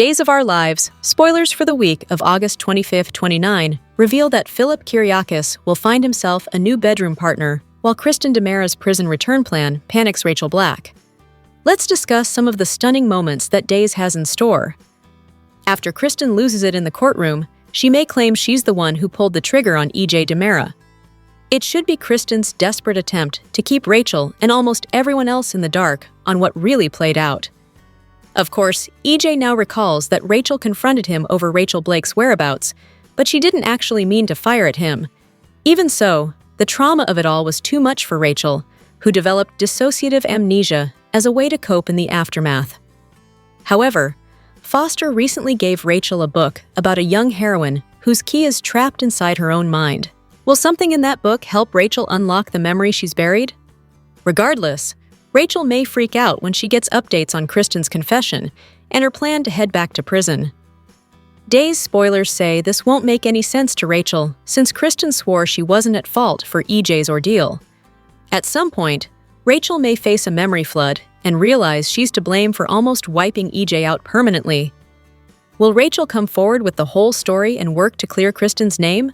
Days of Our Lives, spoilers for the week of August 25, 29, reveal that Phlilip Kyriakis will find himself a new bedroom partner, while Kristen DiMera's prison return plan panics Rachel Black. Let's discuss some of the stunning moments that Days has in store. After Kristen loses it in the courtroom, she may claim she's the one who pulled the trigger on EJ DiMera. It should be Kristen's desperate attempt to keep Rachel and almost everyone else in the dark on what really played out. Of course, EJ now recalls that Rachel confronted him over Rachel Blake's whereabouts, but she didn't actually mean to fire at him. Even so, the trauma of it all was too much for Rachel, who developed dissociative amnesia as a way to cope in the aftermath. However, Foster recently gave Rachel a book about a young heroine whose key is trapped inside her own mind. Will something in that book help Rachel unlock the memory she's buried? Regardless, Rachel may freak out when she gets updates on Kristen's confession and her plan to head back to prison. Days spoilers say this won't make any sense to Rachel since Kristen swore she wasn't at fault for EJ's ordeal. At some point, Rachel may face a memory flood and realize she's to blame for almost wiping EJ out permanently. Will Rachel come forward with the whole story and work to clear Kristen's name?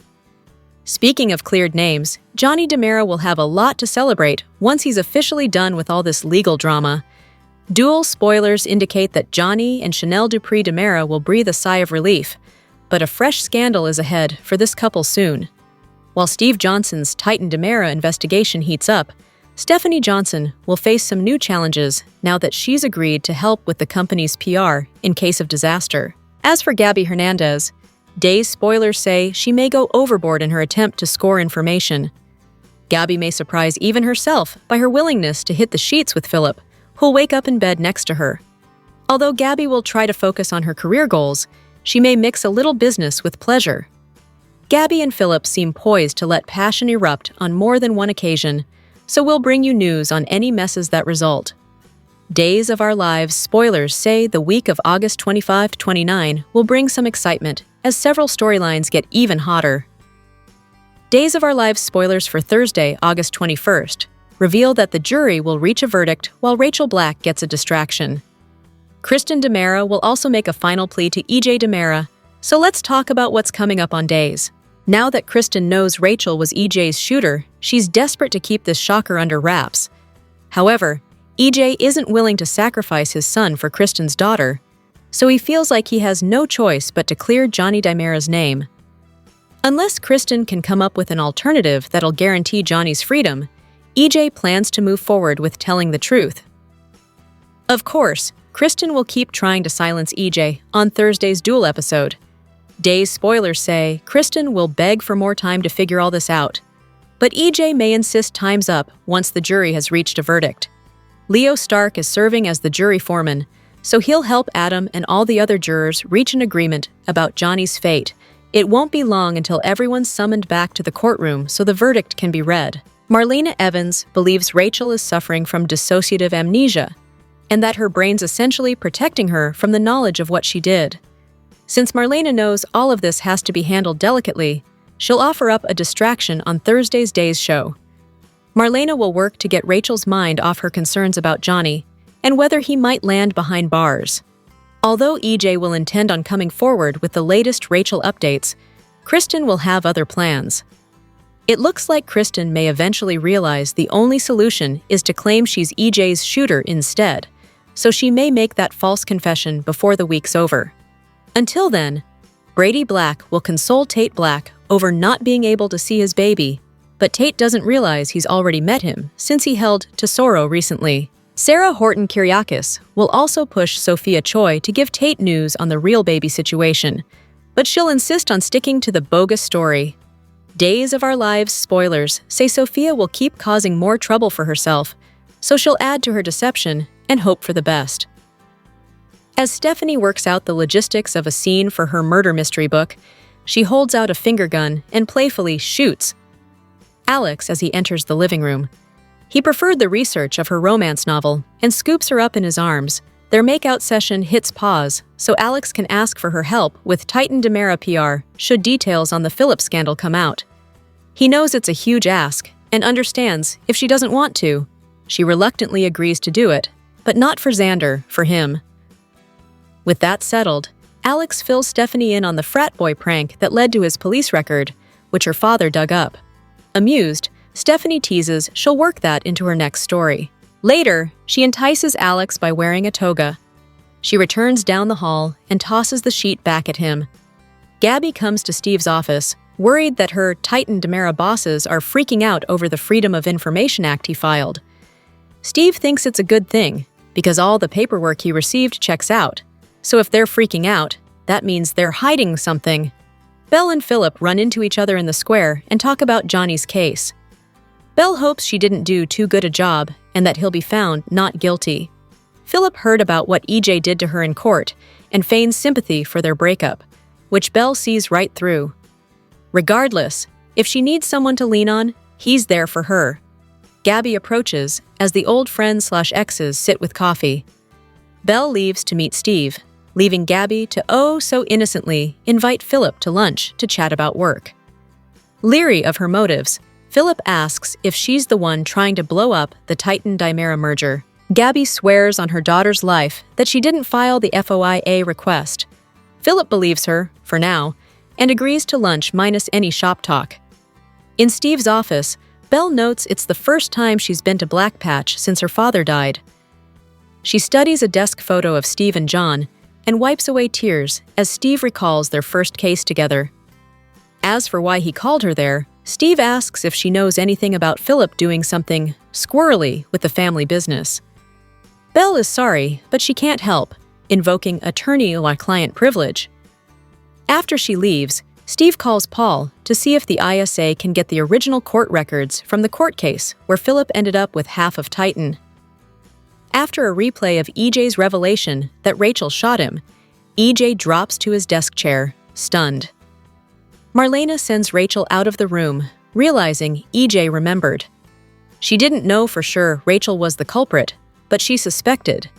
Speaking of cleared names, Johnny DiMera will have a lot to celebrate once he's officially done with all this legal drama. Dual spoilers indicate that Johnny and Chanel Dupree DiMera will breathe a sigh of relief, but a fresh scandal is ahead for this couple soon. While Steve Johnson's Titan DiMera investigation heats up, Stephanie Johnson will face some new challenges now that she's agreed to help with the company's PR in case of disaster. As for Gabby Hernandez, Days spoilers say she may go overboard in her attempt to score information. Gabby may surprise even herself by her willingness to hit the sheets with Phlilip, who'll wake up in bed next to her. Although Gabby will try to focus on her career goals, she may mix a little business with pleasure. Gabby and Phlilip seem poised to let passion erupt on more than one occasion, so we'll bring you news on any messes that result. Days of Our Lives spoilers say the week of August 25 to 29 will bring some excitement as several storylines get even hotter. Days of Our Lives spoilers for Thursday, August 21st, reveal that the jury will reach a verdict while Rachel Black gets a distraction. Kristen DiMera will also make a final plea to EJ DiMera, so let's talk about what's coming up on Days. Now that Kristen knows Rachel was EJ's shooter, she's desperate to keep this shocker under wraps. However, EJ isn't willing to sacrifice his son for Kristen's daughter, so he feels like he has no choice but to clear Johnny DiMera's name. Unless Kristen can come up with an alternative that'll guarantee Johnny's freedom, EJ plans to move forward with telling the truth. Of course, Kristen will keep trying to silence EJ on Thursday's Duel episode. Days spoilers say Kristen will beg for more time to figure all this out, but EJ may insist time's up once the jury has reached a verdict. Leo Stark is serving as the jury foreman, so he'll help Adam and all the other jurors reach an agreement about Johnny's fate. It won't be long until everyone's summoned back to the courtroom so the verdict can be read. Marlena Evans believes Rachel is suffering from dissociative amnesia, and that her brain's essentially protecting her from the knowledge of what she did. Since Marlena knows all of this has to be handled delicately, she'll offer up a distraction on Thursday's Days show. Marlena will work to get Rachel's mind off her concerns about Johnny and whether he might land behind bars. Although EJ will intend on coming forward with the latest Rachel updates, Kristen will have other plans. It looks like Kristen may eventually realize the only solution is to claim she's EJ's shooter instead, so she may make that false confession before the week's over. Until then, Brady Black will console Tate Black over not being able to see his baby, but Tate doesn't realize he's already met him since he held Tesoro recently. Sarah Horton Kyriakis will also push Sophia Choi to give Tate news on the real baby situation, but she'll insist on sticking to the bogus story. Days of Our Lives spoilers say Sophia will keep causing more trouble for herself, so she'll add to her deception and hope for the best. As Stephanie works out the logistics of a scene for her murder mystery book, she holds out a finger gun and playfully shoots Alex as he enters the living room. He preferred the research of her romance novel and scoops her up in his arms. Their makeout session hits pause, so Alex can ask for her help with Titan DiMera PR should details on the Phlilip scandal come out. He knows it's a huge ask and understands if she doesn't want to. She reluctantly agrees to do it, but not for Xander, for him. With that settled, Alex fills Stephanie in on the frat boy prank that led to his police record, which her father dug up. Amused, Stephanie teases she'll work that into her next story. Later, she entices Alex by wearing a toga. She returns down the hall and tosses the sheet back at him. Gabby comes to Steve's office, worried that her Tate and Demera bosses are freaking out over the Freedom of Information Act he filed. Steve thinks it's a good thing, because all the paperwork he received checks out. So if they're freaking out, that means they're hiding something. Belle and Phlilip run into each other in the square and talk about Johnny's case. Belle hopes she didn't do too good a job and that he'll be found not guilty. Phlilip heard about what EJ did to her in court and feigns sympathy for their breakup, which Belle sees right through. Regardless, if she needs someone to lean on, he's there for her. Gabby approaches as the old friends/exes sit with coffee. Belle leaves to meet Steve, leaving Gabby to so innocently invite Phlilip to lunch to chat about work. Leery of her motives, Phlilip asks if she's the one trying to blow up the Titan-Dimera merger. Gabby swears on her daughter's life that she didn't file the FOIA request. Phlilip believes her, for now, and agrees to lunch minus any shop talk. In Steve's office, Belle notes it's the first time she's been to Black Patch since her father died. She studies a desk photo of Steve and John and wipes away tears as Steve recalls their first case together. As for why he called her there, Steve asks if she knows anything about Phlilip doing something squirrely with the family business. Belle is sorry, but she can't help, invoking attorney-client privilege. After she leaves, Steve calls Paul to see if the ISA can get the original court records from the court case where Phlilip ended up with half of Titan. After a replay of EJ's revelation that Rachel shot him, EJ drops to his desk chair, stunned. Marlena sends Rachel out of the room, realizing EJ remembered. She didn't know for sure Rachel was the culprit, but she suspected.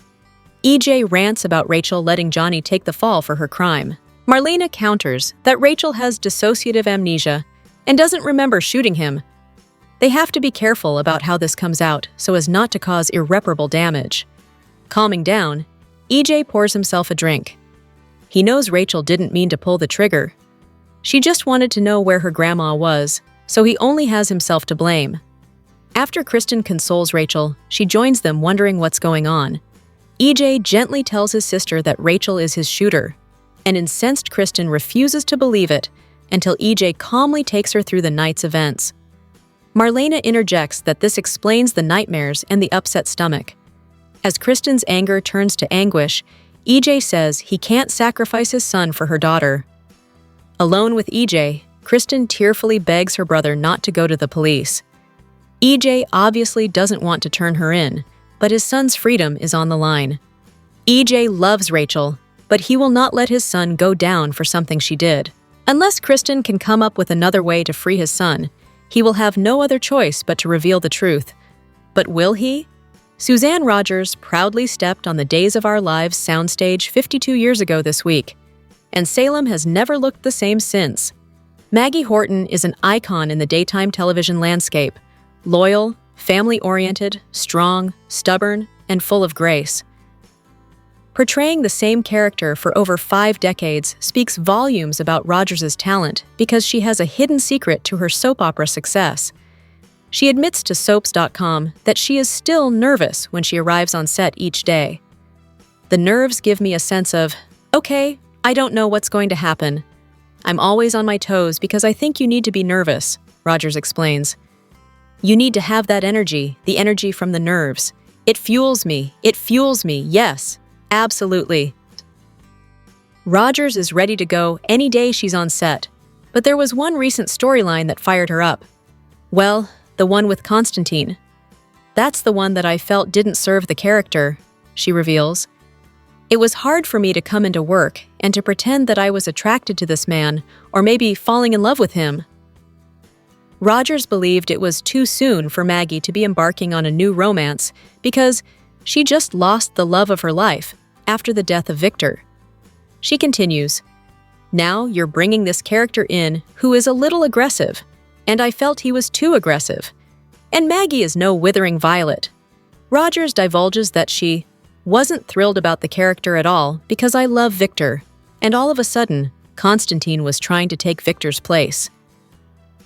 EJ rants about Rachel letting Johnny take the fall for her crime. Marlena counters that Rachel has dissociative amnesia and doesn't remember shooting him. They have to be careful about how this comes out so as not to cause irreparable damage. Calming down, EJ pours himself a drink. He knows Rachel didn't mean to pull the trigger. She just wanted to know where her grandma was, so he only has himself to blame. After Kristen consoles Rachel, she joins them wondering what's going on. EJ gently tells his sister that Rachel is his shooter. An incensed Kristen refuses to believe it until EJ calmly takes her through the night's events. Marlena interjects that this explains the nightmares and the upset stomach. As Kristen's anger turns to anguish, EJ says he can't sacrifice his son for her daughter. Alone with EJ, Kristen tearfully begs her brother not to go to the police. EJ obviously doesn't want to turn her in, but his son's freedom is on the line. EJ loves Rachel, but he will not let his son go down for something she did. Unless Kristen can come up with another way to free his son, he will have no other choice but to reveal the truth. But will he? Suzanne Rogers proudly stepped on the Days of Our Lives soundstage 52 years ago this week, and Salem has never looked the same since. Maggie Horton is an icon in the daytime television landscape, loyal, family-oriented, strong, stubborn, and full of grace. Portraying the same character for over 5 decades speaks volumes about Rogers' talent because she has a hidden secret to her soap opera success. She admits to Soaps.com that she is still nervous when she arrives on set each day. The nerves give me a sense of, okay, I don't know what's going to happen. I'm always on my toes because I think you need to be nervous, Rogers explains. You need to have that energy, the energy from the nerves. It fuels me, yes. Absolutely. Rogers is ready to go any day she's on set, but there was one recent storyline that fired her up. Well, the one with Constantine. That's the one that I felt didn't serve the character, she reveals. It was hard for me to come into work and to pretend that I was attracted to this man, or maybe falling in love with him. Rogers believed it was too soon for Maggie to be embarking on a new romance because she just lost the love of her life after the death of Victor. She continues, "Now you're bringing this character in who is a little aggressive, and I felt he was too aggressive. And Maggie is no withering violet." Rogers divulges that she wasn't thrilled about the character at all because I love Victor. and all of a sudden, Constantine was trying to take Victor's place.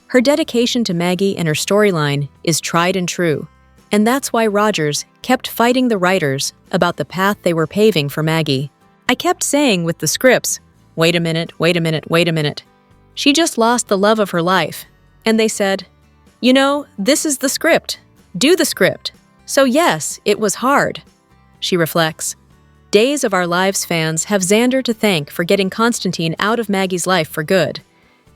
Her dedication to Maggie and her storyline is tried and true, and that's why Rogers kept fighting the writers about the path they were paving for Maggie. I kept saying with the scripts, wait a minute, wait a minute, wait a minute. She just lost the love of her life. And they said, you know, this is the script. Do the script. So yes, it was hard. She reflects. Days of Our Lives fans have Xander to thank for getting Constantine out of Maggie's life for good.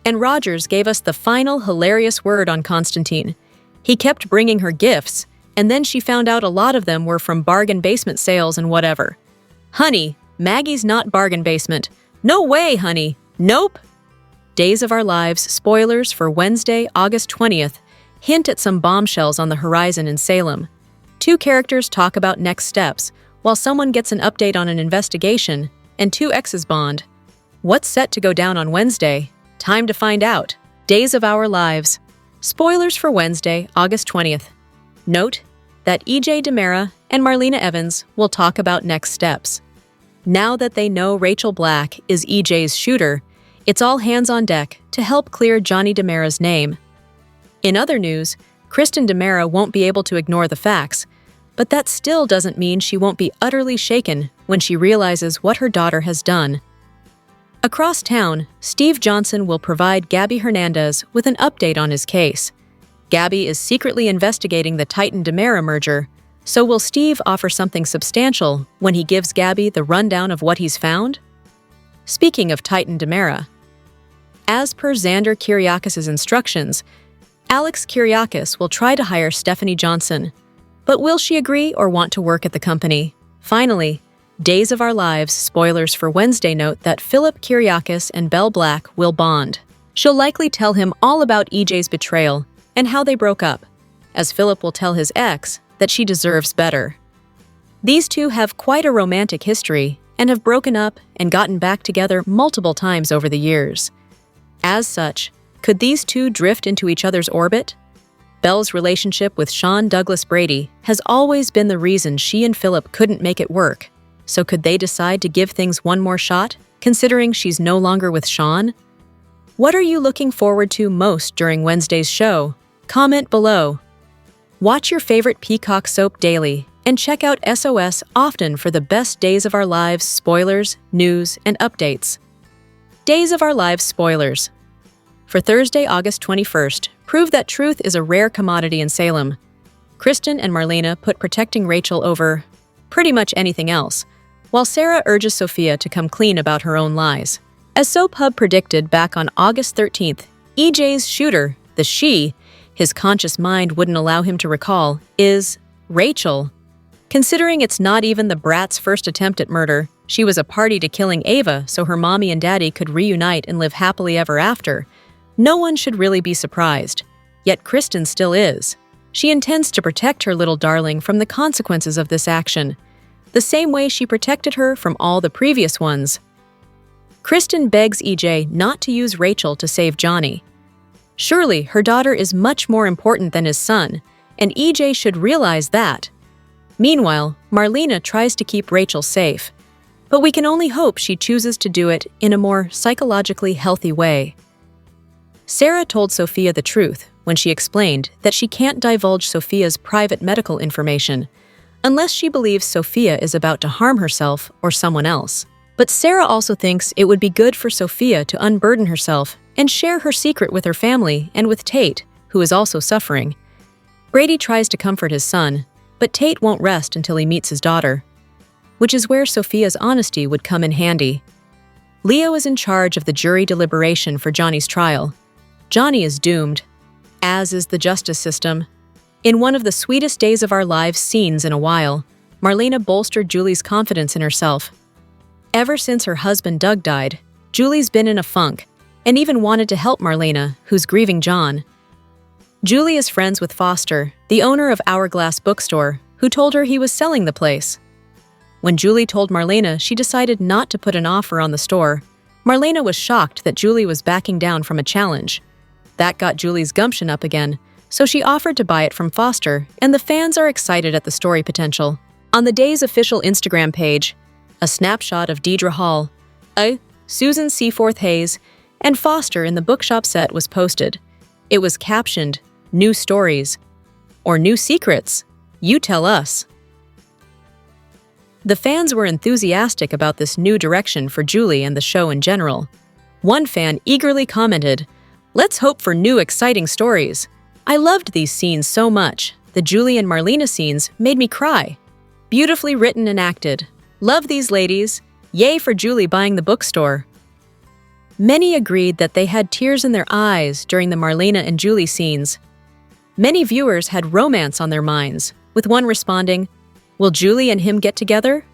And Rogers gave us the final hilarious word on Constantine. He kept bringing her gifts, and then she found out a lot of them were from bargain basement sales and whatever. Honey, Maggie's not bargain basement. No way, honey. Nope. Days of Our Lives spoilers for Wednesday, August 20th hint at some bombshells on the horizon in Salem. Two characters talk about next steps, while someone gets an update on an investigation, and two exes bond. What's set to go down on Wednesday? Time to find out. Days of Our Lives. Spoilers for Wednesday, August 20th. Note that E.J. DiMera and Marlena Evans will talk about next steps. Now that they know Rachel Black is E.J.'s shooter, it's all hands on deck to help clear Johnny DiMera's name. In other news, Kristen DiMera won't be able to ignore the facts, but that still doesn't mean she won't be utterly shaken when she realizes what her daughter has done. Across town, Steve Johnson will provide Gabby Hernandez with an update on his case. Gabby is secretly investigating the Titan-DiMera merger, so will Steve offer something substantial when he gives Gabby the rundown of what he's found? Speaking of Titan-DiMera, as per Xander Kyriakis' instructions, Alex Kyriakis will try to hire Stephanie Johnson. But will she agree or want to work at the company? Finally, Days of Our Lives spoilers for Wednesday note that Phlilip Kyriakis and Belle Black will bond. She'll likely tell him all about EJ's betrayal and how they broke up, as Phlilip will tell his ex that she deserves better. These two have quite a romantic history and have broken up and gotten back together multiple times over the years. As such, could these two drift into each other's orbit? Belle's relationship with Sean Douglas Brady has always been the reason she and Phlilip couldn't make it work, so could they decide to give things one more shot, considering she's no longer with Sean? What are you looking forward to most during Wednesday's show? Comment below. Watch your favorite Peacock soap daily and check out SOS often for the best Days of Our Lives spoilers, news, and updates. Days of Our Lives spoilers. For Thursday, August 21st, prove that truth is a rare commodity in Salem. Kristen and Marlena put protecting Rachel over pretty much anything else, while Sarah urges Sophia to come clean about her own lies. As Soap Hub predicted back on August 13th, EJ's shooter, the she, his conscious mind wouldn't allow him to recall, is Rachel. Considering it's not even the brat's first attempt at murder, she was a party to killing Ava so her mommy and daddy could reunite and live happily ever after. No one should really be surprised. Yet Kristen still is. She intends to protect her little darling from the consequences of this action, the same way she protected her from all the previous ones. Kristen begs EJ not to use Rachel to save Johnny. Surely her daughter is much more important than his son, and EJ should realize that. Meanwhile, Marlena tries to keep Rachel safe, but we can only hope she chooses to do it in a more psychologically healthy way. Sarah told Sophia the truth when she explained that she can't divulge Sophia's private medical information unless she believes Sophia is about to harm herself or someone else. But Sarah also thinks it would be good for Sophia to unburden herself and share her secret with her family and with Tate, who is also suffering. Brady tries to comfort his son, but Tate won't rest until he meets his daughter, which is where Sophia's honesty would come in handy. Leo is in charge of the jury deliberation for Johnny's trial. Johnny is doomed, as is the justice system. In one of the sweetest Days of Our Lives scenes in a while, Marlena bolstered Julie's confidence in herself. Ever since her husband Doug died, Julie's been in a funk and even wanted to help Marlena, who's grieving John. Julie is friends with Foster, the owner of Hourglass Bookstore, who told her he was selling the place. When Julie told Marlena she decided not to put an offer on the store, Marlena was shocked that Julie was backing down from a challenge. That got Julie's gumption up again, so she offered to buy it from Foster, and the fans are excited at the story potential. On the Day's official Instagram page, a snapshot of Deidre Hall, Susan Seaforth Hayes, and Foster in the bookshop set was posted. It was captioned, "New Stories," or "New Secrets. You tell us." The fans were enthusiastic about this new direction for Julie and the show in general. One fan eagerly commented, "Let's hope for new exciting stories. I loved these scenes so much. The Julie and Marlena scenes made me cry. Beautifully written and acted. Love these ladies. Yay for Julie buying the bookstore." Many agreed that they had tears in their eyes during the Marlena and Julie scenes. Many viewers had romance on their minds, with one responding, "Will Julie and him get together?"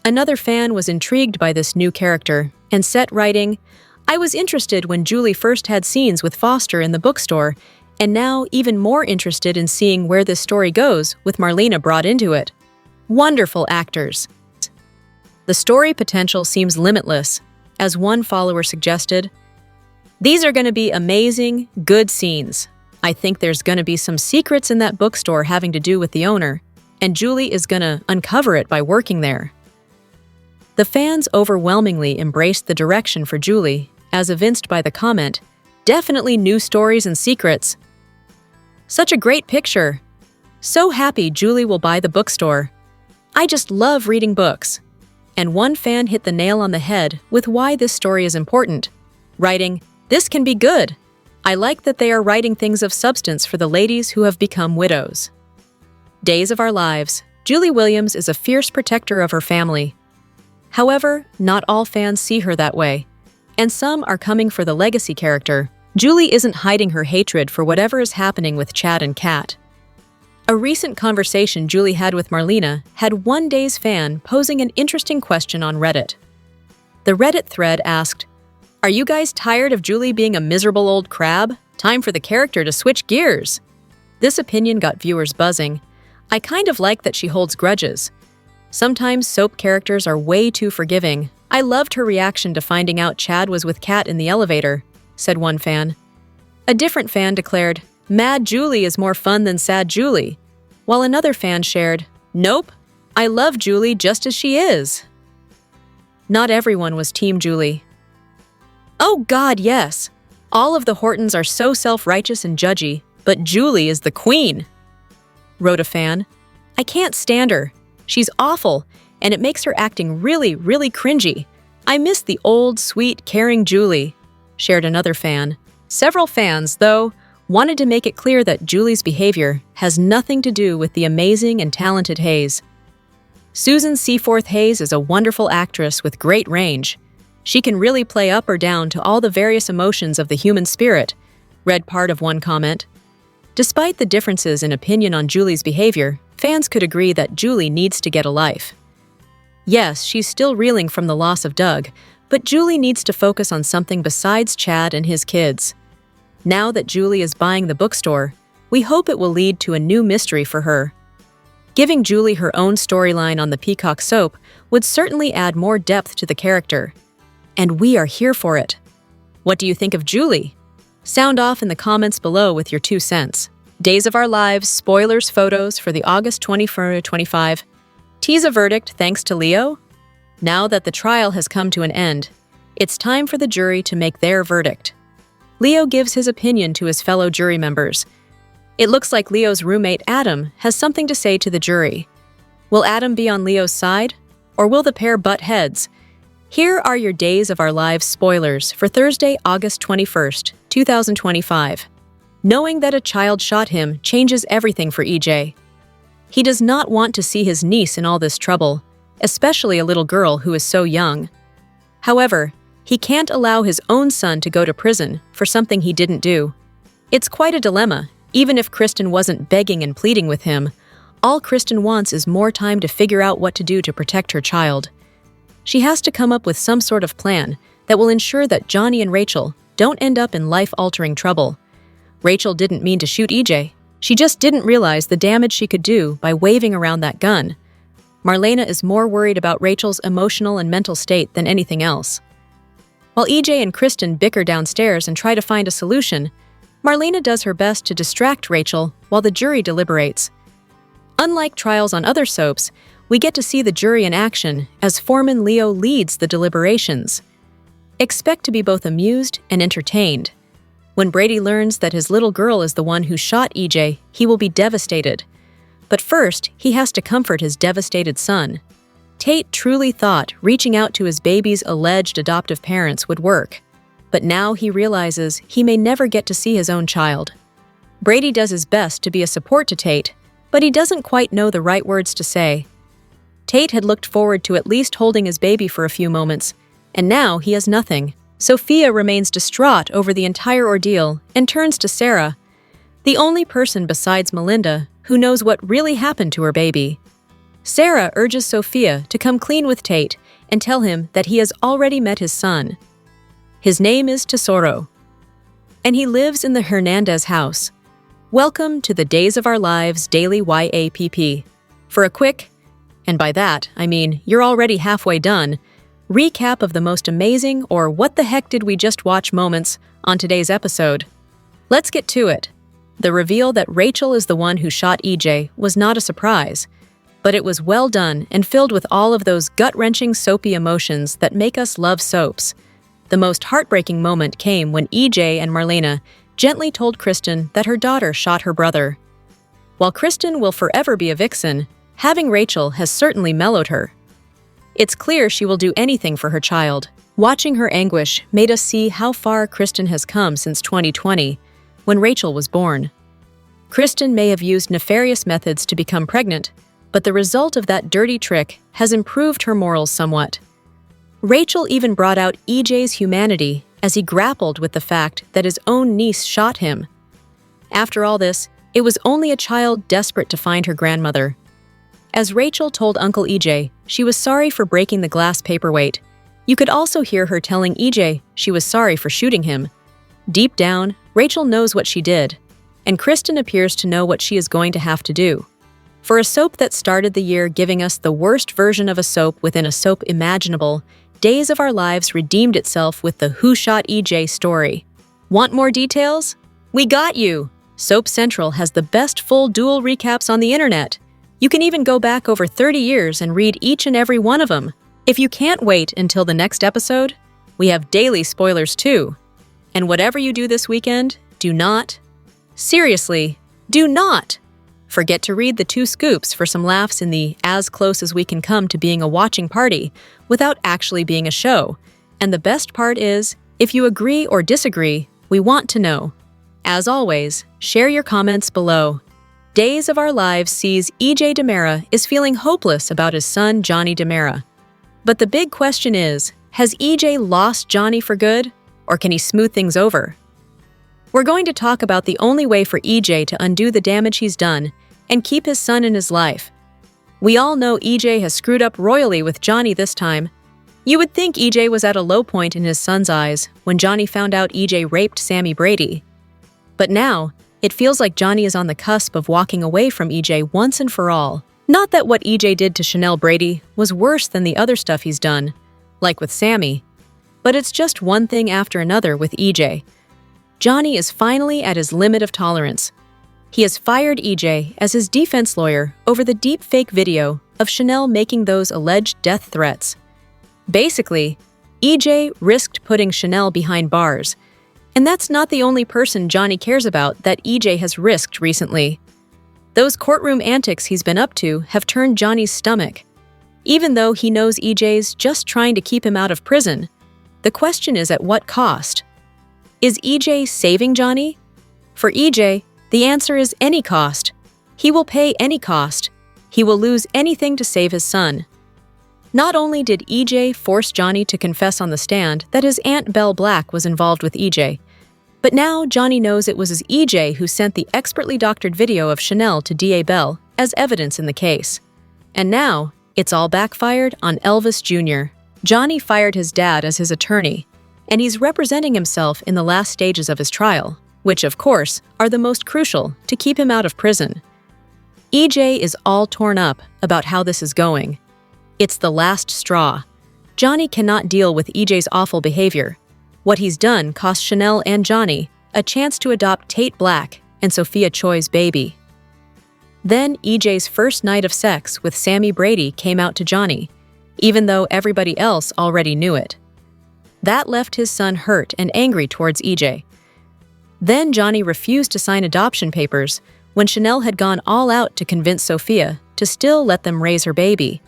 Another fan was intrigued by this new character and set writing, "I was interested when Julie first had scenes with Foster in the bookstore, and now even more interested in seeing where this story goes with Marlena brought into it. Wonderful actors." The story potential seems limitless, as one follower suggested. "These are going to be amazing, good scenes. I think there's going to be some secrets in that bookstore having to do with the owner, and Julie is going to uncover it by working there." The fans overwhelmingly embraced the direction for Julie, as evinced by the comment, "Definitely new stories and secrets. Such a great picture. So happy Julie will buy the bookstore. I just love reading books." And one fan hit the nail on the head with why this story is important, writing, "This can be good. I like that they are writing things of substance for the ladies who have become widows." Days of Our Lives. Julie Williams is a fierce protector of her family. However, not all fans see her that way, and some are coming for the legacy character. Julie isn't hiding her hatred for whatever is happening with Chad and Kat. A recent conversation Julie had with Marlena had one day's fan posing an interesting question on Reddit. The Reddit thread asked, "Are you guys tired of Julie being a miserable old crab? Time for the character to switch gears." This opinion got viewers buzzing. "I kind of like that she holds grudges. Sometimes soap characters are way too forgiving. I loved her reaction to finding out Chad was with Kat in the elevator," said one fan. A different fan declared, "Mad Julie is more fun than sad Julie," while another fan shared, "Nope, I love Julie just as she is." Not everyone was Team Julie. "Oh God, yes. All of the Hortons are so self-righteous and judgy, but Julie is the queen," wrote a fan. "I can't stand her. She's awful, and it makes her acting really, really cringy. I miss the old, sweet, caring Julie," shared another fan. Several fans, though, wanted to make it clear that Julie's behavior has nothing to do with the amazing and talented Hayes. Susan Seaforth Hayes is a wonderful actress with great range. She can really play up or down to all the various emotions of the human spirit, read part of one comment. Despite the differences in opinion on Julie's behavior, fans could agree that Julie needs to get a life. Yes, she's still reeling from the loss of Doug, but Julie needs to focus on something besides Chad and his kids. Now that Julie is buying the bookstore, we hope it will lead to a new mystery for her. Giving Julie her own storyline on the Peacock soap would certainly add more depth to the character. And we are here for it. What do you think of Julie? Sound off in the comments below with your 2 cents. Days of Our Lives, spoilers photos for the August 24-25. Tease a verdict thanks to Leo? Now that the trial has come to an end, it's time for the jury to make their verdict. Leo gives his opinion to his fellow jury members. It looks like Leo's roommate Adam has something to say to the jury. Will Adam be on Leo's side, or will the pair butt heads? Here are your Days of Our Lives spoilers for Thursday, August 21st, 2025. Knowing that a child shot him changes everything for EJ. He does not want to see his niece in all this trouble, especially a little girl who is so young. However, he can't allow his own son to go to prison for something he didn't do. It's quite a dilemma, even if Kristen wasn't begging and pleading with him. All Kristen wants is more time to figure out what to do to protect her child. She has to come up with some sort of plan that will ensure that Johnny and Rachel don't end up in life-altering trouble. Rachel didn't mean to shoot EJ. She just didn't realize the damage she could do by waving around that gun. Marlena is more worried about Rachel's emotional and mental state than anything else. While EJ and Kristen bicker downstairs and try to find a solution, Marlena does her best to distract Rachel while the jury deliberates. Unlike trials on other soaps, we get to see the jury in action as Foreman Leo leads the deliberations. Expect to be both amused and entertained. When Brady learns that his little girl is the one who shot EJ, he will be devastated. But first, he has to comfort his devastated son. Tate truly thought reaching out to his baby's alleged adoptive parents would work, but now he realizes he may never get to see his own child. Brady does his best to be a support to Tate, but he doesn't quite know the right words to say. Tate had looked forward to at least holding his baby for a few moments, and now he has nothing. Sophia remains distraught over the entire ordeal and turns to Sarah, the only person besides Melinda who knows what really happened to her baby. Sarah urges Sophia to come clean with Tate and tell him that he has already met his son. His name is Tesoro, and he lives in the Hernandez house. Welcome to the Days of Our Lives Daily YAPP. For a quick, and by that I mean you're already halfway done, recap of the most amazing or what the heck did we just watch moments on today's episode. Let's get to it. The reveal that Rachel is the one who shot EJ was not a surprise, but it was well done and filled with all of those gut-wrenching soapy emotions that make us love soaps. The most heartbreaking moment came when EJ and Marlena gently told Kristen that her daughter shot her brother. While Kristen will forever be a vixen, having Rachel has certainly mellowed her. It's clear she will do anything for her child. Watching her anguish made us see how far Kristen has come since 2020, when Rachel was born. Kristen may have used nefarious methods to become pregnant, but the result of that dirty trick has improved her morals somewhat. Rachel even brought out EJ's humanity as he grappled with the fact that his own niece shot him. After all this, it was only a child desperate to find her grandmother. As Rachel told Uncle EJ she was sorry for breaking the glass paperweight, you could also hear her telling EJ she was sorry for shooting him. Deep down, Rachel knows what she did, and Kristen appears to know what she is going to have to do. For a soap that started the year giving us the worst version of a soap within a soap imaginable, Days of Our Lives redeemed itself with the Who Shot EJ story. Want more details? We got you! Soap Central has the best full duel recaps on the internet. You can even go back over 30 years and read each and every one of them. If you can't wait until the next episode, we have daily spoilers too. And whatever you do this weekend, do not, seriously, do not forget to read the 2 scoops for some laughs in the as close as we can come to being a watching party without actually being a show. And the best part is, if you agree or disagree, we want to know. As always, share your comments below. Days of Our Lives sees EJ DiMera is feeling hopeless about his son Johnny DiMera. But the big question is, has EJ lost Johnny for good, or can he smooth things over? We're going to talk about the only way for EJ to undo the damage he's done and keep his son in his life. We all know EJ has screwed up royally with Johnny this time. You would think EJ was at a low point in his son's eyes when Johnny found out EJ raped Sammy Brady. But now, it feels like Johnny is on the cusp of walking away from EJ once and for all. Not that what EJ did to Chanel Brady was worse than the other stuff he's done, like with Sammy, but it's just one thing after another with EJ. Johnny is finally at his limit of tolerance. He has fired EJ as his defense lawyer over the deep fake video of Chanel making those alleged death threats. Basically, EJ risked putting Chanel behind bars. And that's not the only person Johnny cares about that EJ has risked recently. Those courtroom antics he's been up to have turned Johnny's stomach. Even though he knows EJ's just trying to keep him out of prison, the question is at what cost? Is EJ saving Johnny? For EJ, the answer is any cost. He will pay any cost. He will lose anything to save his son. Not only did EJ force Johnny to confess on the stand that his Aunt Belle Black was involved with EJ, but now Johnny knows it was his EJ who sent the expertly doctored video of Chanel to DA Bell as evidence in the case. And now, it's all backfired on Elvis Jr. Johnny fired his dad as his attorney, and he's representing himself in the last stages of his trial, which, of course, are the most crucial to keep him out of prison. EJ is all torn up about how this is going. It's the last straw. Johnny cannot deal with EJ's awful behavior. What he's done cost Chanel and Johnny a chance to adopt Tate Black and Sophia Choi's baby. Then EJ's first night of sex with Sammy Brady came out to Johnny, even though everybody else already knew it. That left his son hurt and angry towards EJ. Then Johnny refused to sign adoption papers when Chanel had gone all out to convince Sophia to still let them raise her baby.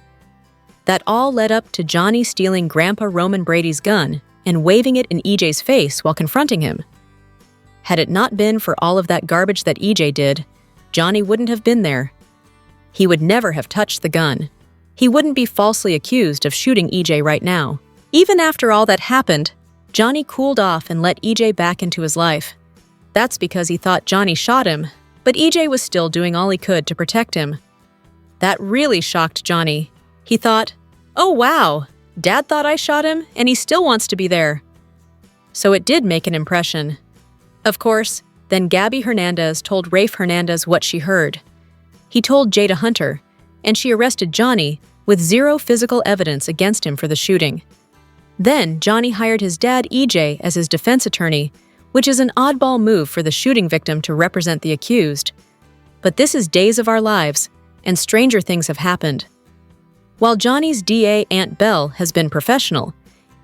That all led up to Johnny stealing Grandpa Roman Brady's gun and waving it in EJ's face while confronting him. Had it not been for all of that garbage that EJ did, Johnny wouldn't have been there. He would never have touched the gun. He wouldn't be falsely accused of shooting EJ right now. Even after all that happened, Johnny cooled off and let EJ back into his life. That's because he thought Johnny shot him, but EJ was still doing all he could to protect him. That really shocked Johnny. He thought, "Oh wow, Dad thought I shot him and he still wants to be there." So it did make an impression. Of course, then Gabby Hernandez told Rafe Hernandez what she heard. He told Jada Hunter, and she arrested Johnny with zero physical evidence against him for the shooting. Then Johnny hired his dad EJ as his defense attorney, which is an oddball move for the shooting victim to represent the accused. But this is days of our lives, and stranger things have happened. While Johnny's DA Aunt Belle has been professional,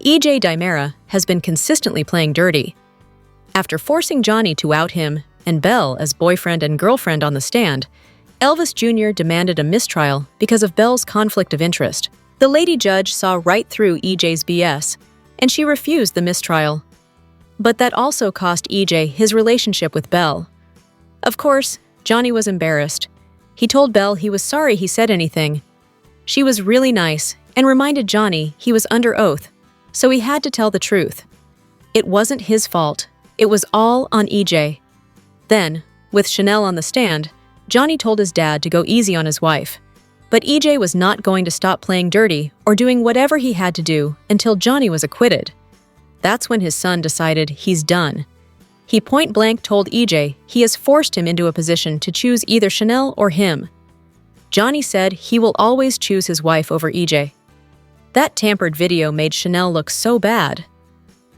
EJ Dimera has been consistently playing dirty. After forcing Johnny to out him and Belle as boyfriend and girlfriend on the stand, Elvis Jr. demanded a mistrial because of Belle's conflict of interest. The lady judge saw right through EJ's BS, and she refused the mistrial. But that also cost EJ his relationship with Belle. Of course, Johnny was embarrassed. He told Belle he was sorry he said anything. She was really nice and reminded Johnny he was under oath, so he had to tell the truth. It wasn't his fault. It was all on EJ. Then, with Chanel on the stand, Johnny told his dad to go easy on his wife. But EJ was not going to stop playing dirty or doing whatever he had to do until Johnny was acquitted. That's when his son decided he's done. He point-blank told EJ he has forced him into a position to choose either Chanel or him. Johnny said he will always choose his wife over EJ. That tampered video made Chanel look so bad.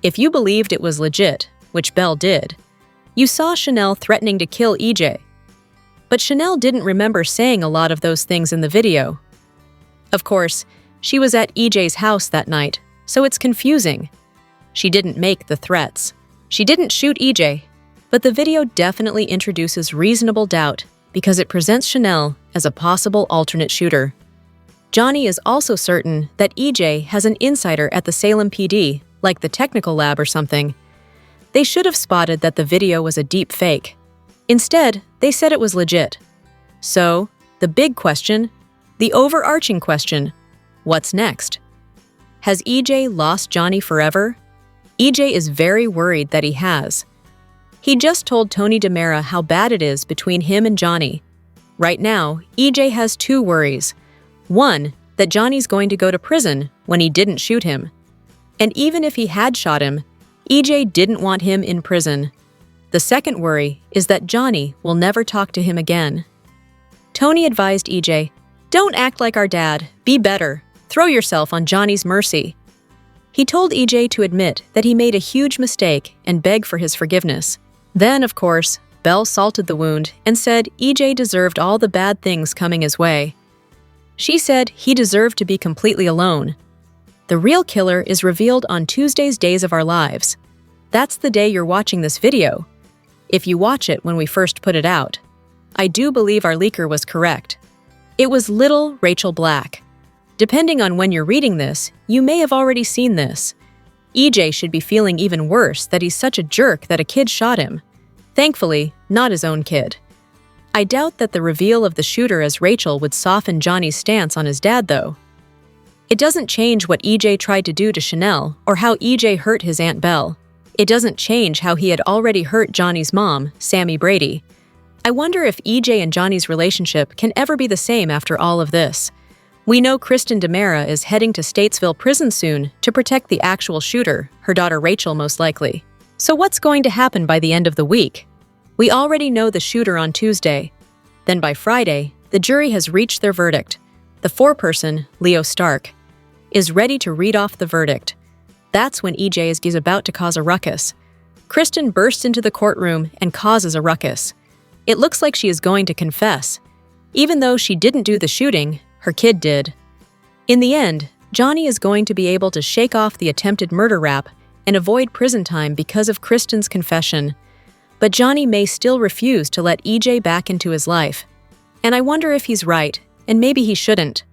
If you believed it was legit, which Belle did, you saw Chanel threatening to kill EJ. But Chanel didn't remember saying a lot of those things in the video. Of course, she was at EJ's house that night, so it's confusing. She didn't make the threats. She didn't shoot EJ, but the video definitely introduces reasonable doubt because it presents Chanel as a possible alternate shooter. Johnny is also certain that EJ has an insider at the Salem PD, like the technical lab or something. They should have spotted that the video was a deep fake. Instead, they said it was legit. So, the big question, the overarching question, what's next? Has EJ lost Johnny forever? EJ is very worried that he has. He just told Tony Dimera how bad it is between him and Johnny. Right now, EJ has two worries. One, that Johnny's going to go to prison when he didn't shoot him. And even if he had shot him, EJ didn't want him in prison. The second worry is that Johnny will never talk to him again. Tony advised EJ, "Don't act like our dad, be better, throw yourself on Johnny's mercy." He told EJ to admit that he made a huge mistake and beg for his forgiveness. Then, of course, Belle salted the wound and said EJ deserved all the bad things coming his way. She said he deserved to be completely alone. The real killer is revealed on Tuesday's Days of Our Lives. That's the day you're watching this video. If you watch it when we first put it out. I do believe our leaker was correct. It was little Rachel Black. Depending on when you're reading this, you may have already seen this. EJ should be feeling even worse that he's such a jerk that a kid shot him. Thankfully, not his own kid. I doubt that the reveal of the shooter as Rachel would soften Johnny's stance on his dad, though. It doesn't change what EJ tried to do to Chanel or how EJ hurt his Aunt Belle. It doesn't change how he had already hurt Johnny's mom, Sammy Brady. I wonder if EJ and Johnny's relationship can ever be the same after all of this. We know Kristen Dimera is heading to Statesville prison soon to protect the actual shooter, her daughter Rachel most likely. So what's going to happen by the end of the week? We already know the shooter on Tuesday. Then by Friday, the jury has reached their verdict. The foreperson, Leo Stark, is ready to read off the verdict. That's when EJ is about to cause a ruckus. Kristen bursts into the courtroom and causes a ruckus. It looks like she is going to confess. Even though she didn't do the shooting, her kid did. In the end, Johnny is going to be able to shake off the attempted murder rap and avoid prison time because of Kristen's confession. But Johnny may still refuse to let EJ back into his life. And I wonder if he's right, and maybe he shouldn't.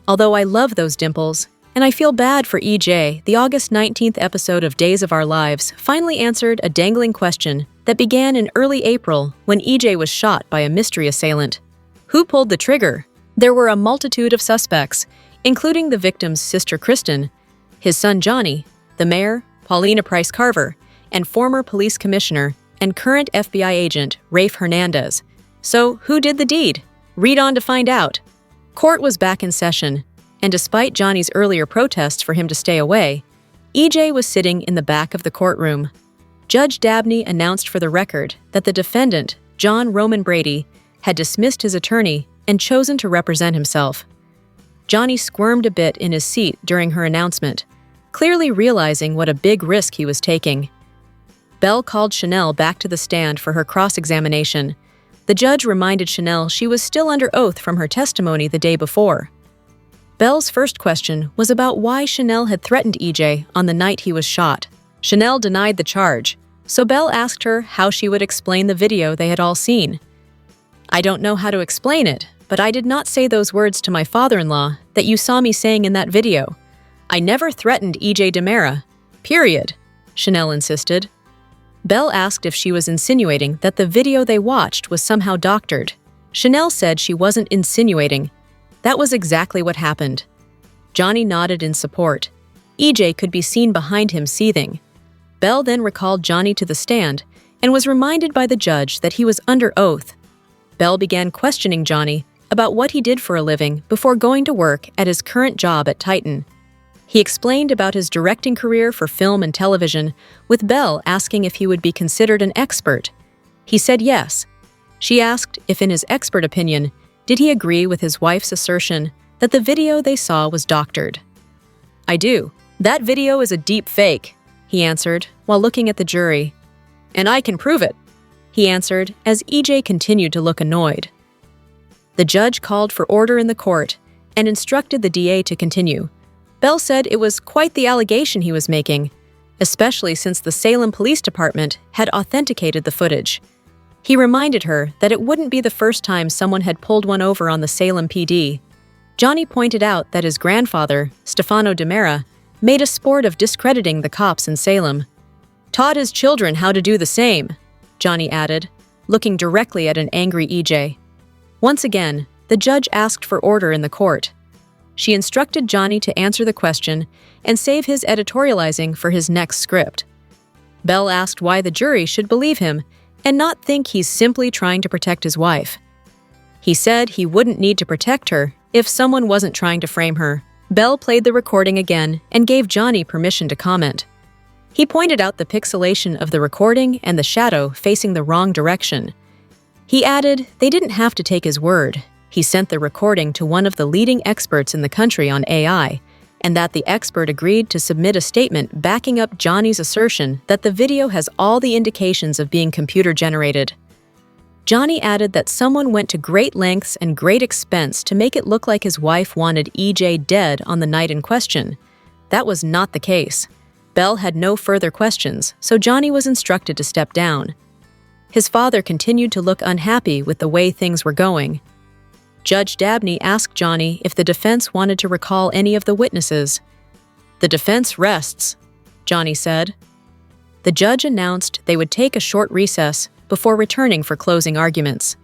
Although I love those dimples, and I feel bad for EJ, the August 19th episode of Days of Our Lives finally answered a dangling question that began in early April when EJ was shot by a mystery assailant. Who pulled the trigger? There were a multitude of suspects, including the victim's sister Kristen, his son Johnny, the mayor, Paulina Price Carver, and former police commissioner and current FBI agent Rafe Hernandez. So, who did the deed? Read on to find out. Court was back in session, and despite Johnny's earlier protests for him to stay away, EJ was sitting in the back of the courtroom. Judge Dabney announced for the record that the defendant, John Roman Brady, had dismissed his attorney and chosen to represent himself. Johnny squirmed a bit in his seat during her announcement, clearly realizing what a big risk he was taking. Belle called Chanel back to the stand for her cross-examination. The judge reminded Chanel she was still under oath from her testimony the day before. Belle's first question was about why Chanel had threatened EJ on the night he was shot. Chanel denied the charge, so Belle asked her how she would explain the video they had all seen. "I don't know how to explain it, but I did not say those words to my father-in-law that you saw me saying in that video. I never threatened EJ DiMera. Period," Chanel insisted. Belle asked if she was insinuating that the video they watched was somehow doctored. Chanel said she wasn't insinuating. That was exactly what happened. Johnny nodded in support. EJ could be seen behind him seething. Belle then recalled Johnny to the stand and was reminded by the judge that he was under oath. Belle began questioning Johnny about what he did for a living before going to work at his current job at Titan. He explained about his directing career for film and television, with Belle asking if he would be considered an expert. He said yes. She asked if, in his expert opinion, did he agree with his wife's assertion that the video they saw was doctored. "I do. That video is a deep fake," he answered while looking at the jury. "And I can prove it," he answered as EJ continued to look annoyed. The judge called for order in the court and instructed the DA to continue. Belle said it was quite the allegation he was making, especially since the Salem Police Department had authenticated the footage. He reminded her that it wouldn't be the first time someone had pulled one over on the Salem PD. Johnny pointed out that his grandfather, Stefano DiMera, made a sport of discrediting the cops in Salem. "Taught his children how to do the same," Johnny added, looking directly at an angry EJ. Once again, the judge asked for order in the court. She instructed Johnny to answer the question and save his editorializing for his next script. Belle asked why the jury should believe him and not think he's simply trying to protect his wife. He said he wouldn't need to protect her if someone wasn't trying to frame her. Belle played the recording again and gave Johnny permission to comment. He pointed out the pixelation of the recording and the shadow facing the wrong direction. He added they didn't have to take his word. He sent the recording to one of the leading experts in the country on AI, and that the expert agreed to submit a statement backing up Johnny's assertion that the video has all the indications of being computer-generated. Johnny added that someone went to great lengths and great expense to make it look like his wife wanted EJ dead on the night in question. That was not the case. Belle had no further questions, so Johnny was instructed to step down. His father continued to look unhappy with the way things were going. Judge Dabney asked Johnny if the defense wanted to recall any of the witnesses. "The defense rests," Johnny said. The judge announced they would take a short recess before returning for closing arguments.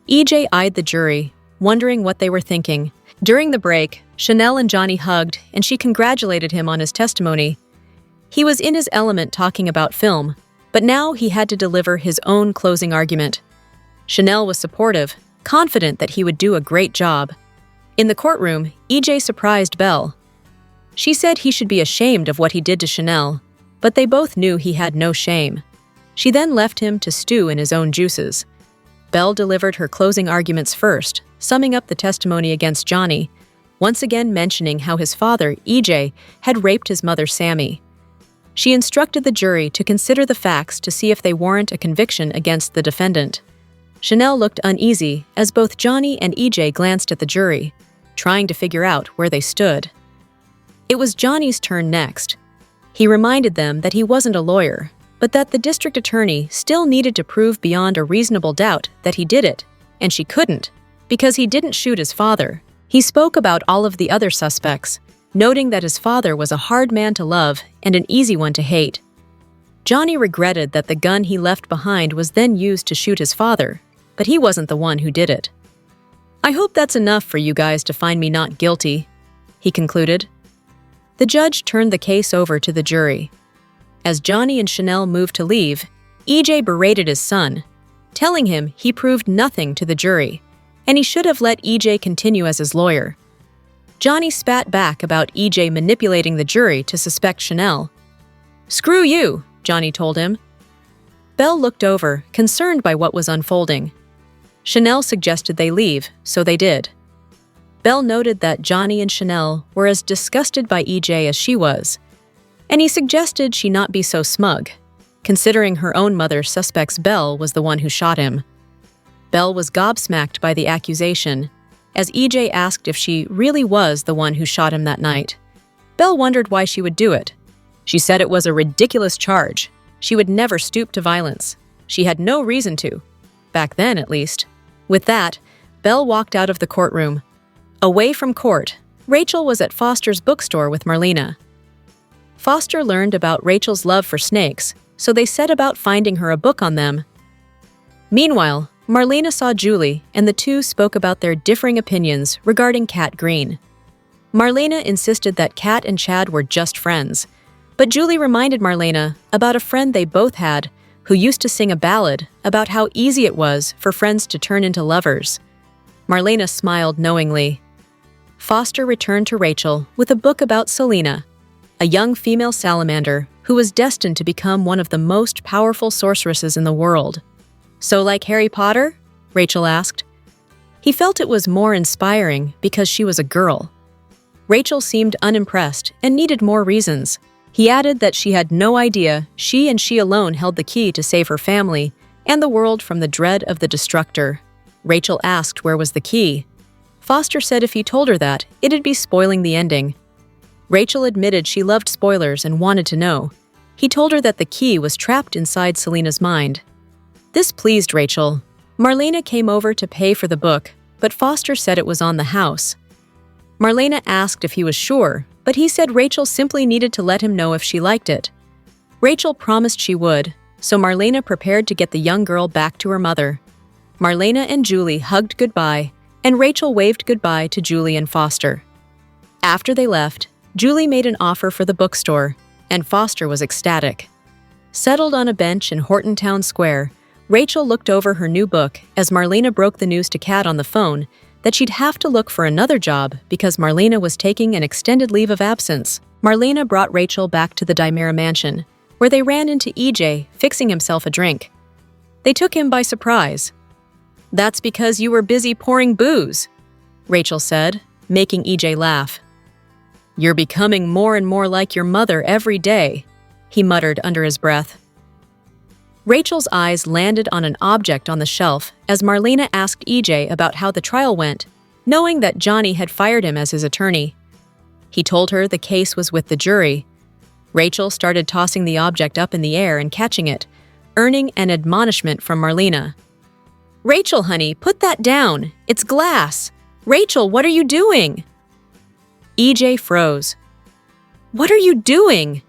EJ eyed the jury, wondering what they were thinking. During the break, Chanel and Johnny hugged, and she congratulated him on his testimony. He was in his element talking about film, but now he had to deliver his own closing argument. Chanel was supportive, confident that he would do a great job. In the courtroom, EJ surprised Belle. She said he should be ashamed of what he did to Chanel, but they both knew he had no shame. She then left him to stew in his own juices. Belle delivered her closing arguments first, summing up the testimony against Johnny, once again mentioning how his father, EJ, had raped his mother, Sammy. She instructed the jury to consider the facts to see if they warrant a conviction against the defendant. Chanel looked uneasy as both Johnny and EJ glanced at the jury, trying to figure out where they stood. It was Johnny's turn next. He reminded them that he wasn't a lawyer, but that the district attorney still needed to prove beyond a reasonable doubt that he did it, and she couldn't, because he didn't shoot his father. He spoke about all of the other suspects, noting that his father was a hard man to love and an easy one to hate. Johnny regretted that the gun he left behind was then used to shoot his father, but he wasn't the one who did it. "I hope that's enough for you guys to find me not guilty," he concluded. The judge turned the case over to the jury. As Johnny and Chanel moved to leave, EJ berated his son, telling him he proved nothing to the jury, and he should have let EJ continue as his lawyer. Johnny spat back about EJ manipulating the jury to suspect Chanel. "Screw you," Johnny told him. Belle looked over, concerned by what was unfolding. Chanel suggested they leave, so they did. Belle noted that Johnny and Chanel were as disgusted by EJ as she was, and he suggested she not be so smug, considering her own mother suspects Belle was the one who shot him. Belle was gobsmacked by the accusation, as EJ asked if she really was the one who shot him that night. Belle wondered why she would do it. She said it was a ridiculous charge. She would never stoop to violence. She had no reason to. Back then, at least. With that, Belle walked out of the courtroom. Away from court, Rachel was at Foster's bookstore with Marlena. Foster learned about Rachel's love for snakes, so they set about finding her a book on them. Meanwhile, Marlena saw Julie, and the two spoke about their differing opinions regarding Kat Green. Marlena insisted that Kat and Chad were just friends, but Julie reminded Marlena about a friend they both had who used to sing a ballad about how easy it was for friends to turn into lovers. Marlena smiled knowingly. Foster returned to Rachel with a book about Selena, a young female salamander who was destined to become one of the most powerful sorceresses in the world. "So like Harry Potter?" Rachel asked. He felt it was more inspiring because she was a girl. Rachel seemed unimpressed and needed more reasons. He added that she had no idea she and she alone held the key to save her family and the world from the dread of the destructor. Rachel asked where was the key. Foster said if he told her that, it'd be spoiling the ending. Rachel admitted she loved spoilers and wanted to know. He told her that the key was trapped inside Selena's mind. This pleased Rachel. Marlena came over to pay for the book, but Foster said it was on the house. Marlena asked if he was sure, but he said Rachel simply needed to let him know if she liked it. Rachel promised she would, so Marlena prepared to get the young girl back to her mother. Marlena and Julie hugged goodbye, and Rachel waved goodbye to Julie and Foster. After they left, Julie made an offer for the bookstore, and Foster was ecstatic. Settled on a bench in Horton Town Square, Rachel looked over her new book as Marlena broke the news to Kat on the phone that she'd have to look for another job because Marlena was taking an extended leave of absence. Marlena brought Rachel back to the Dimera mansion, where they ran into EJ fixing himself a drink. They took him by surprise. "That's because you were busy pouring booze," Rachel said, making EJ laugh. "You're becoming more and more like your mother every day," he muttered under his breath. Rachel's eyes landed on an object on the shelf as Marlena asked EJ about how the trial went, knowing that Johnny had fired him as his attorney. He told her the case was with the jury. Rachel started tossing the object up in the air and catching it, earning an admonishment from Marlena. "Rachel, honey, put that down. It's glass. Rachel, what are you doing?" EJ froze. "What are you doing?"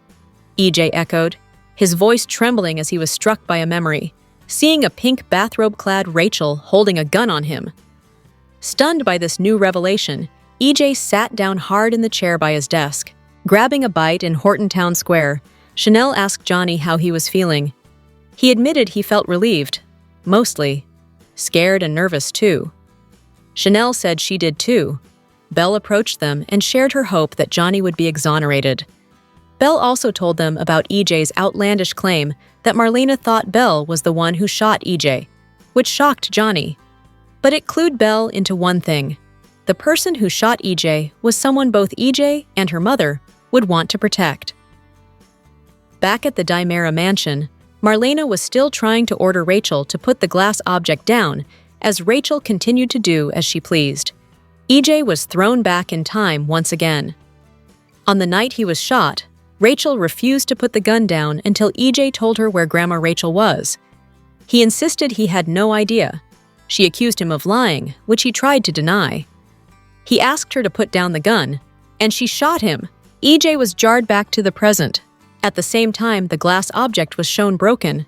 EJ echoed, his voice trembling as he was struck by a memory, seeing a pink bathrobe-clad Rachel holding a gun on him. Stunned by this new revelation, EJ sat down hard in the chair by his desk. Grabbing a bite in Horton Town Square, Chanel asked Johnny how he was feeling. He admitted he felt relieved, mostly. Scared and nervous, too. Chanel said she did too. Belle approached them and shared her hope that Johnny would be exonerated. Belle also told them about EJ's outlandish claim that Marlena thought Belle was the one who shot EJ, which shocked Johnny. But it clued Belle into one thing. The person who shot EJ was someone both EJ and her mother would want to protect. Back at the Dimera mansion, Marlena was still trying to order Rachel to put the glass object down, as Rachel continued to do as she pleased. EJ was thrown back in time once again. On the night he was shot, Rachel refused to put the gun down until EJ told her where Grandma Rachel was. He insisted he had no idea. She accused him of lying, which he tried to deny. He asked her to put down the gun, and she shot him. EJ was jarred back to the present. At the same time, the glass object was shown broken.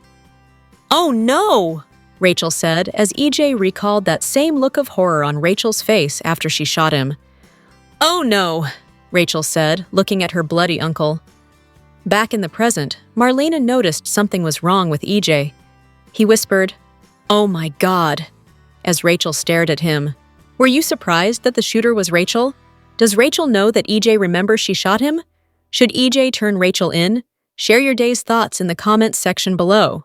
"Oh no!" Rachel said as EJ recalled that same look of horror on Rachel's face after she shot him. "Oh no," Rachel said, looking at her bloody uncle. Back in the present, Marlena noticed something was wrong with EJ. He whispered, "Oh my God," as Rachel stared at him. "Were you surprised that the shooter was Rachel? Does Rachel know that EJ remembers she shot him? Should EJ turn Rachel in? Share your day's thoughts in the comments section below.